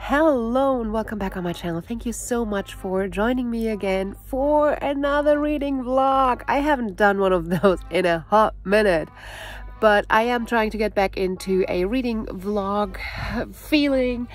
Hello and welcome back on my channel. Thank you so much for joining me again for another reading vlog. I haven't done one of those in a hot minute, but I am trying to get back into a reading vlog feeling.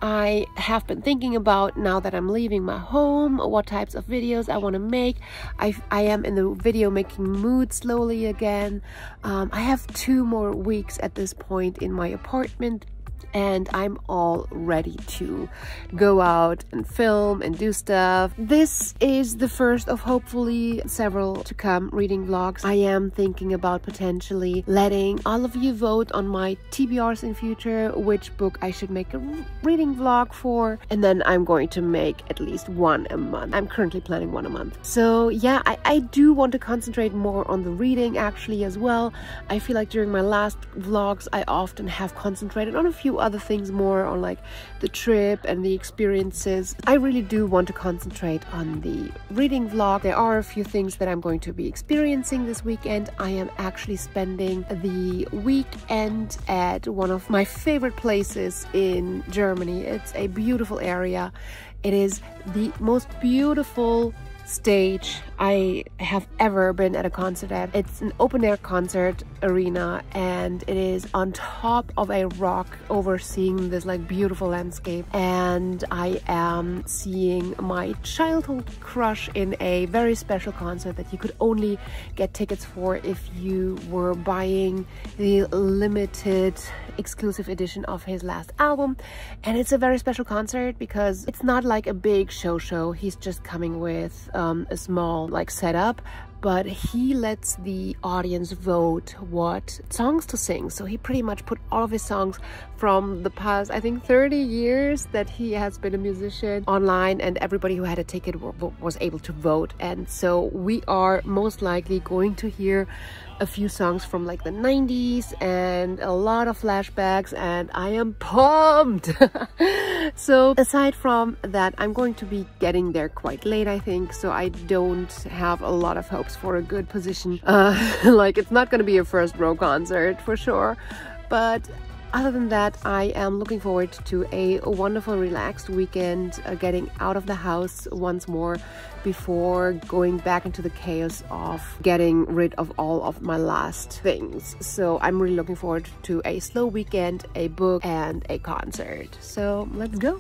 I have been thinking about, now that I'm leaving my home, what types of videos I want to make. I am in the video making mood slowly again. I have 2 more weeks at this point in my apartment, and I'm all ready to go out and film and do stuff. This is the first of hopefully several to come reading vlogs. I am thinking about potentially letting all of you vote on my TBRs in future, which book I should make a reading vlog for, and then I'm going to make at least one a month. I'm currently planning one a month. So yeah, I do want to concentrate more on the reading actually as well. I feel like during my last vlogs I often have concentrated on a few other things, more on like the trip and the experiences. I really do want to concentrate on the reading vlog. There are a few things that I'm going to be experiencing this weekend. I am actually spending the weekend at one of my favorite places in Germany. It's a beautiful area. It is the most beautiful stage I have ever been at a concert at. It's an open-air concert arena, and it is on top of a rock overseeing this like beautiful landscape, and I am seeing my childhood crush in a very special concert that you could only get tickets for if you were buying the limited exclusive edition of his last album. And it's a very special concert because it's not like a big show. He's just coming with a small like setup, but he lets the audience vote what songs to sing. So he pretty much put all of his songs from the past, I think 30 years that he has been a musician online, and everybody who had a ticket was able to vote. And so we are most likely going to hear a few songs from like the 90s and a lot of flashbacks, and I am pumped. So aside from that, I'm going to be getting there quite late, I think, so I don't have a lot of hopes for a good position. Like, it's not going to be a first row concert for sure, but other than that, I am looking forward to a wonderful, relaxed weekend, getting out of the house once more before going back into the chaos of getting rid of all of my last things. So I'm really looking forward to a slow weekend, a book, and a concert. So let's go.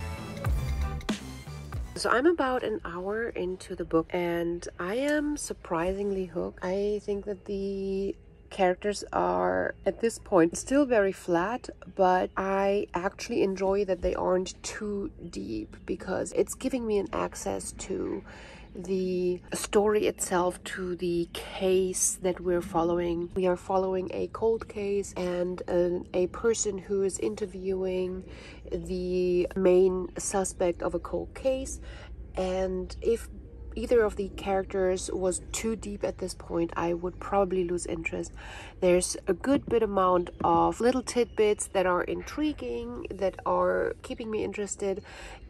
So I'm about an hour into the book, and I am surprisingly hooked. I think that the characters are at this point still very flat, but I actually enjoy that they aren't too deep, because it's giving me an access to the story itself, to the case that we're following. We are following a cold case and a person who is interviewing the main suspect of a cold case, and if either of the characters was too deep at this point, I would probably lose interest. There's a good bit amount of little tidbits that are intriguing, that are keeping me interested,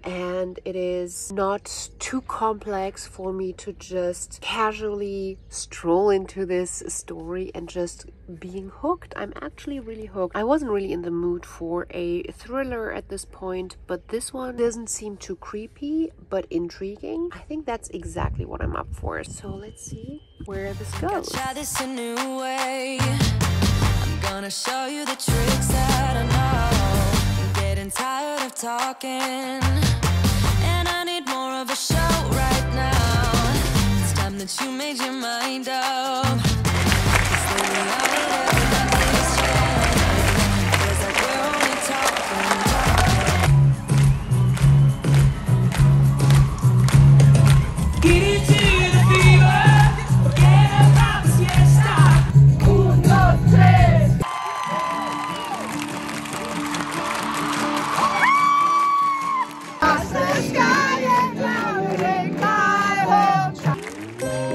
and it is not too complex for me to just casually stroll into this story and just being hooked. I'm actually really hooked. I wasn't really in the mood for a thriller at this point, but this one doesn't seem too creepy, but intriguing. I think that's exactly what I'm up for. So let's see where this goes. Try this a new way. I'm gonna show you the tricks that I know. I'm getting tired of talking, and I need more of a show right now. It's time that you made your mind up.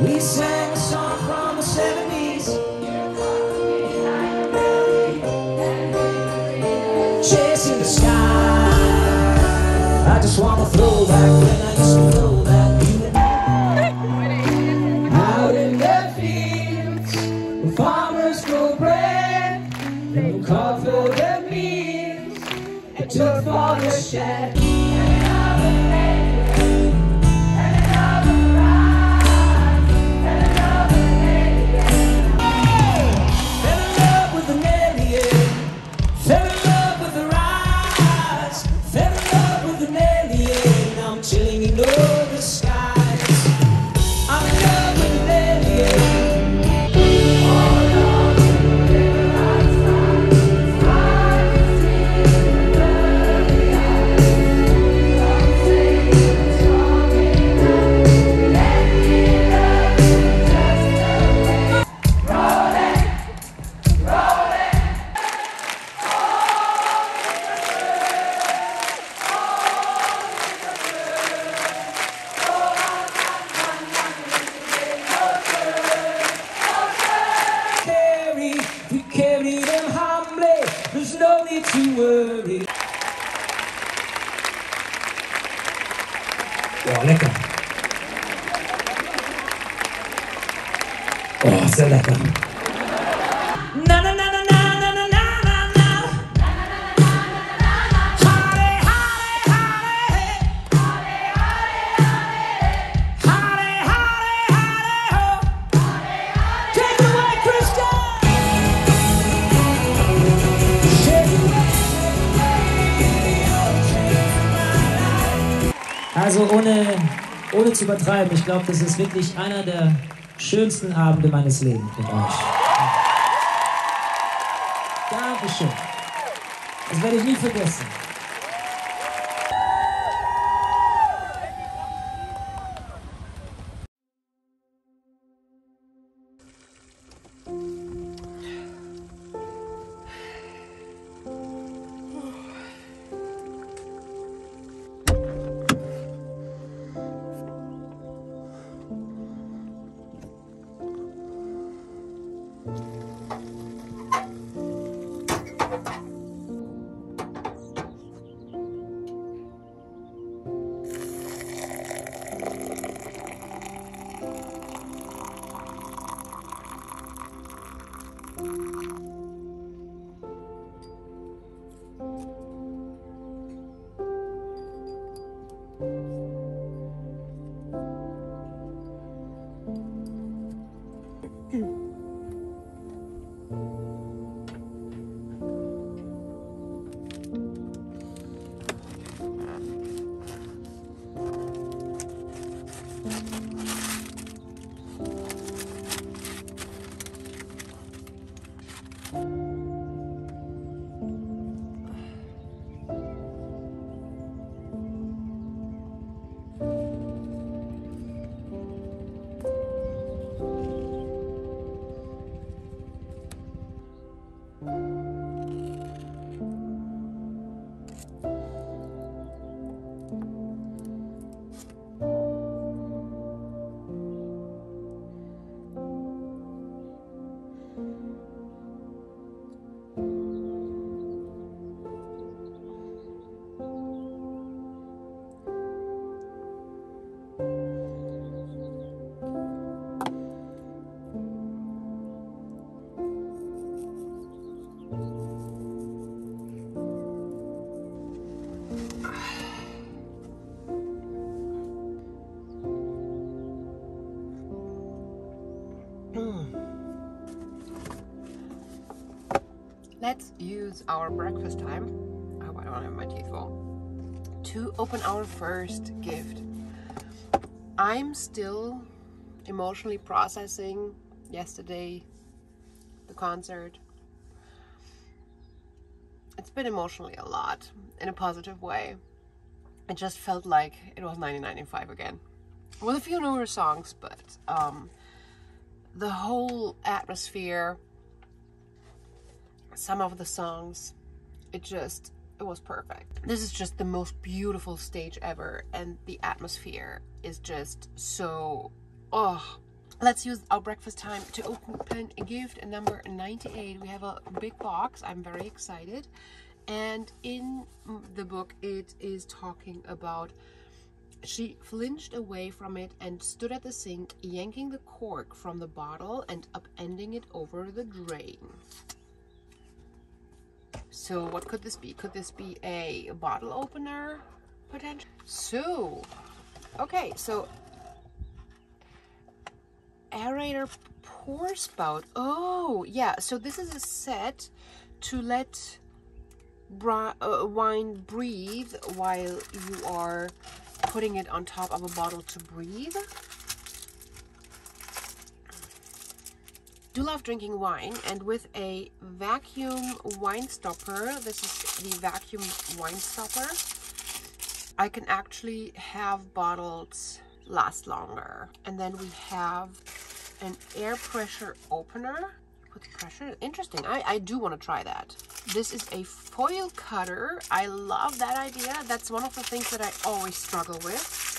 We sang a song from the 70s, chasing the sky. I just wanna throw back when I used to know that you were out in the fields, the farmers grow bread, no cover their meals, it took for the shack. There's no need to worry. Oh, lecker. Oh, sehr lecker. Na na na na na na na na na na. Hare hare hare. Hare hare hare. Hare hare hare ho. Take it away, Krista. Also ohne zu übertreiben, ich glaube, das ist wirklich einer der schönsten Abende meines Lebens mit euch. Dankeschön. Das werde ich nie vergessen. Let's use our breakfast time. Oh, I don't have my teeth full. To open our first gift. I'm still emotionally processing yesterday, the concert. It's been emotionally a lot in a positive way. It just felt like it was 1995 again. With a few newer songs, but the whole atmosphere, some of the songs, it was perfect. This is just the most beautiful stage ever, and the atmosphere is just so, oh. Let's use our breakfast time to open a gift, number 98. We have a big box. I'm very excited. And in the book, it is talking about, she flinched away from it and stood at the sink, yanking the cork from the bottle and upending it over the drain. So what could this be? Could this be a bottle opener potential? So, okay, so aerator pour spout. Oh, yeah, so this is a set to let wine breathe while you are putting it on top of a bottle to breathe. Do love drinking wine, and with a vacuum wine stopper, this is the vacuum wine stopper, I can actually have bottles last longer. And then we have an air pressure opener with pressure. Interesting. I do want to try that. This is a foil cutter. I love that idea. That's one of the things that I always struggle with.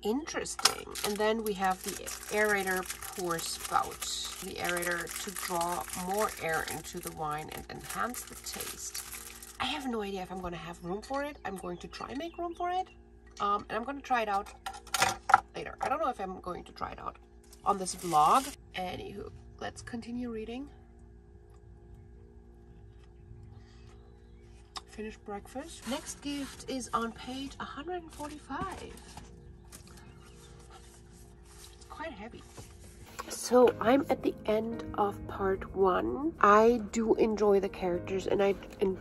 Interesting. And then we have the aerator pour spout, the aerator to draw more air into the wine and enhance the taste. I have no idea if I'm going to have room for it. I'm going to try and make room for it, and I'm going to try it out later. I don't know if I'm going to try it out on this vlog. Anywho, let's continue reading. Finish breakfast. Next gift is on page 145. Quite heavy. So I'm at the end of part 1. I do enjoy the characters, and I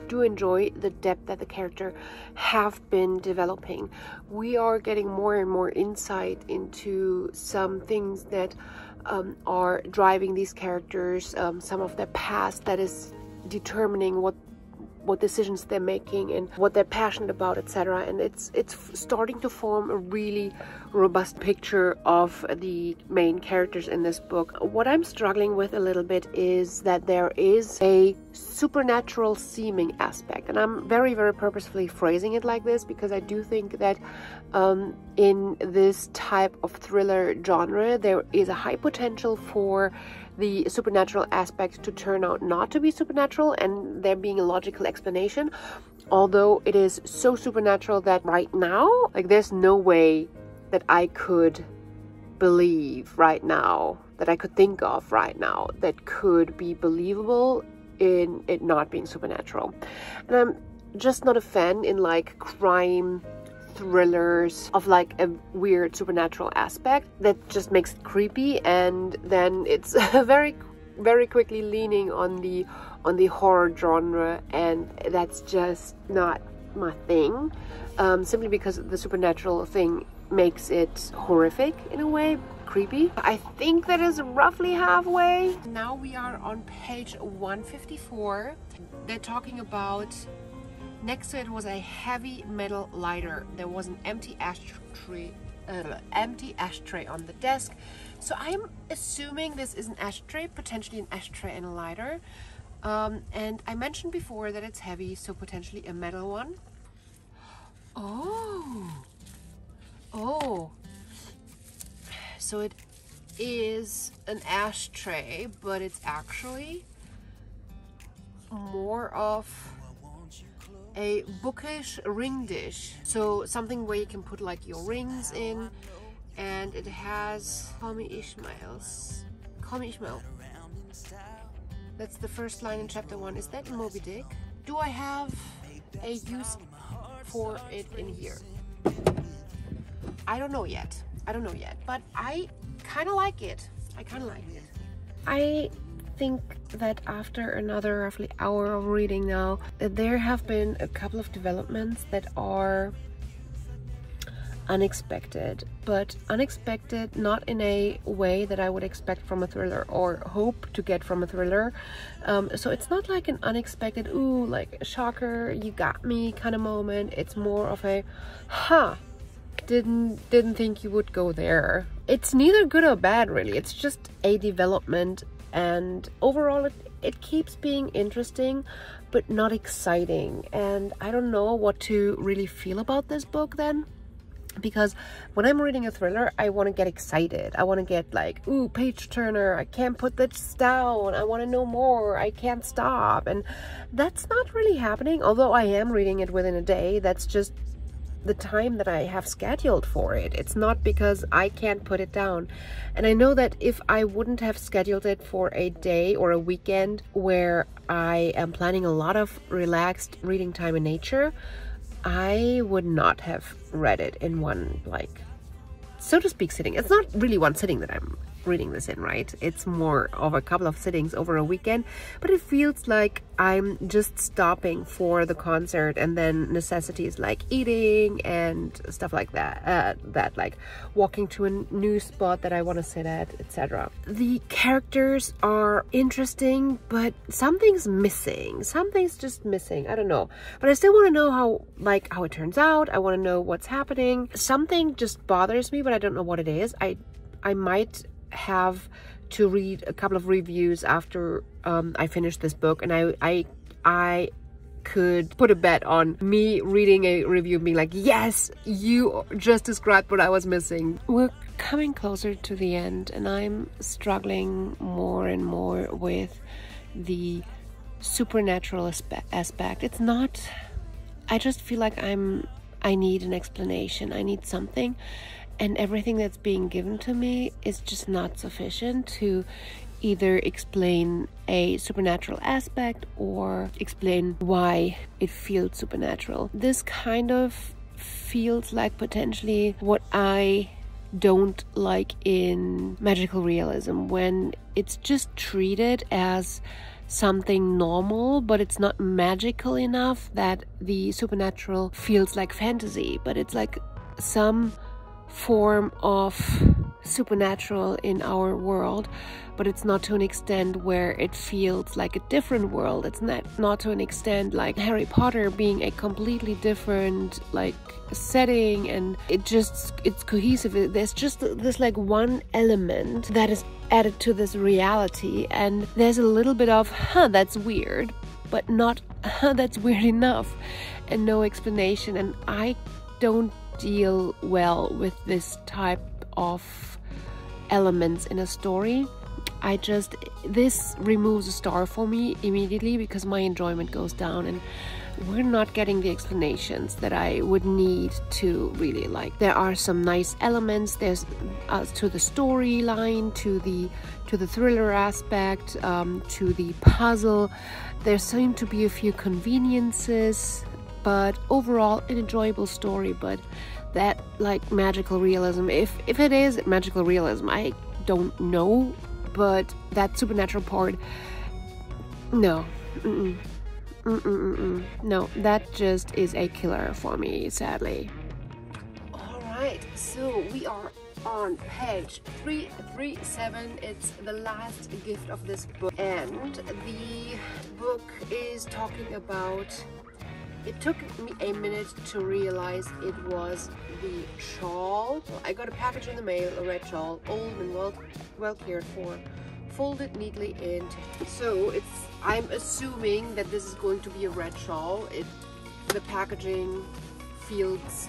do enjoy the depth that the character have been developing. We are getting more and more insight into some things that are driving these characters, some of their past that is determining what decisions they're making and what they're passionate about, etc. And it's starting to form a really robust picture of the main characters in this book. What I'm struggling with a little bit is that there is a supernatural seeming aspect, and I'm very, very purposefully phrasing it like this because I do think that in this type of thriller genre there is a high potential for the supernatural aspect to turn out not to be supernatural and there being a logical explanation, although it is so supernatural that right now, like, there's no way that I could believe right now, that I could think of right now, that could be believable in it not being supernatural. And I'm just not a fan in like crime thrillers of like a weird supernatural aspect that just makes it creepy, and then it's very, very quickly leaning on the horror genre, and that's just not my thing, simply because the supernatural thing makes it horrific in a way, creepy. I think that is roughly halfway. Now we are on page 154. They're talking about, next to it was a heavy metal lighter. There was an empty ashtray on the desk. So I'm assuming this is an ashtray, potentially an ashtray and a lighter. And I mentioned before that it's heavy, so potentially a metal one. Oh, so it is an ashtray, but it's actually more of a bookish ring dish. So something where you can put like your rings in, and it has Call Me Ishmael. That's the first line in chapter 1. Is that in Moby Dick? Do I have a use for it in here? I don't know yet, but I kind of like it. I think that after another roughly hour of reading now, that there have been a couple of developments that are unexpected, but unexpected not in a way that I would expect from a thriller or hope to get from a thriller. So it's not like an unexpected, ooh, like a shocker, you got me kind of moment. It's more of a, didn't think you would go there. It's neither good or bad really, it's just a development, and overall it keeps being interesting but not exciting. And I don't know what to really feel about this book then, because when I'm reading a thriller I want to get excited, I want to get like, ooh, page turner, I can't put this down, I want to know more, I can't stop. And that's not really happening, although I am reading it within a day. That's just the time that I have scheduled for it. It's not because I can't put it down. And I know that if I wouldn't have scheduled it for a day or a weekend where I am planning a lot of relaxed reading time in nature, I would not have read it in one, like, so to speak, sitting. It's not really one sitting that I'm reading this in, right? It's more of a couple of sittings over a weekend, but it feels like I'm just stopping for the concert and then necessities like eating and stuff like that, like walking to a new spot that I want to sit at, etc. The characters are interesting, but something's missing. Something's just missing. I don't know, but I still want to know how it turns out. I want to know what's happening. Something just bothers me, but I don't know what it is. I might have to read a couple of reviews after I finish this book, and I could put a bet on me reading a review and being like, yes, you just described what I was missing. We're coming closer to the end, and I'm struggling more and more with the supernatural aspect. It's not, I just feel like I need an explanation. I need something. And everything that's being given to me is just not sufficient to either explain a supernatural aspect or explain why it feels supernatural. This kind of feels like potentially what I don't like in magical realism, when it's just treated as something normal, but it's not magical enough that the supernatural feels like fantasy, but it's like some form of supernatural in our world, but it's not to an extent where it feels like a different world. It's not to an extent like Harry Potter being a completely different like setting, and it's cohesive. There's just this like one element that is added to this reality, and there's a little bit of that's weird, but not that's weird enough, and no explanation. And I don't deal well with this type of elements in a story. This removes a star for me immediately, because my enjoyment goes down, and we're not getting the explanations that I would need to really like. There are some nice elements. There's to the storyline, to the thriller aspect, to the puzzle. There seem to be a few conveniences, but overall an enjoyable story. But that like magical realism, if it is magical realism, I don't know, but that supernatural part, no, no, that just is a killer for me, sadly. All right, so we are on page 337. It's the last gift of this book, and the book is talking about, it took me a minute to realize it was the shawl. I got a package in the mail, a red shawl, old and well cared for, folded neatly in. So I'm assuming that this is going to be a red shawl. The packaging feels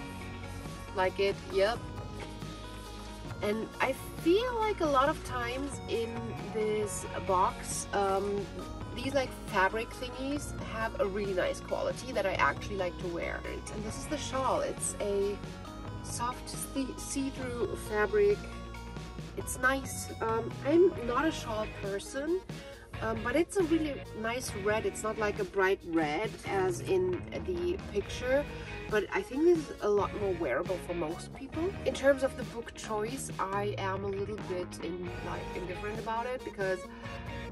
like it, yep. And I feel like a lot of times in this box, these like fabric thingies have a really nice quality that I actually like to wear. And this is the shawl. It's a soft see-through fabric. It's nice. I'm not a shawl person, but it's a really nice red. It's not like a bright red as in the picture, but I think this is a lot more wearable for most people. In terms of the book choice, I am a little bit indifferent about it, because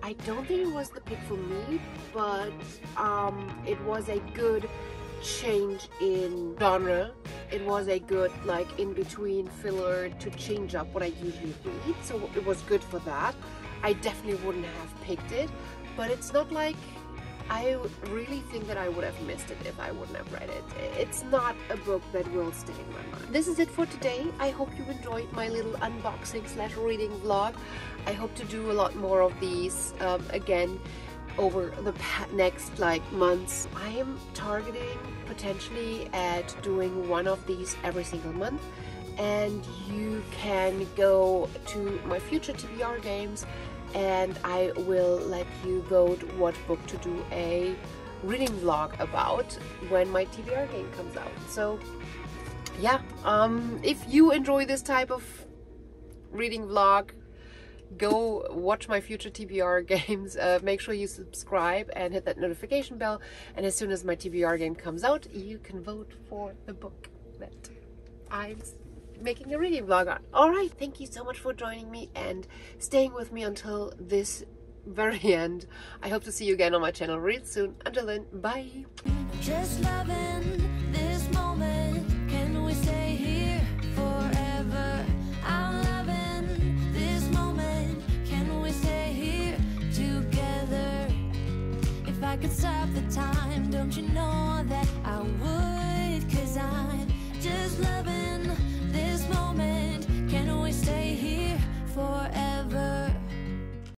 I don't think it was the pick for me, but it was a good change in genre. It was a good like in-between filler to change up what I usually read, so it was good for that. I definitely wouldn't have picked it, but it's not like I really think that I would have missed it if I wouldn't have read it. It's not a book that will stay in my mind. This is it for today. I hope you enjoyed my little unboxing / reading vlog. I hope to do a lot more of these again over the next months. I am targeting potentially at doing one of these every single month, and you can go to my future TBR games and I will let you vote what book to do a reading vlog about when my TBR game comes out. So yeah, if you enjoy this type of reading vlog, go watch my future TBR games. Make sure you subscribe and hit that notification bell, and as soon as my TBR game comes out, you can vote for the book that I'm making a reading vlog on. All right, thank you so much for joining me and staying with me until this very end. I hope to see you again on my channel real soon. Until then, bye. Just loving this moment. Can we stay here forever? I'm loving this moment. Can we stay here together? If I could stop the time, don't you know that I would? 'Cause I'm just loving this moment. Can we stay here forever?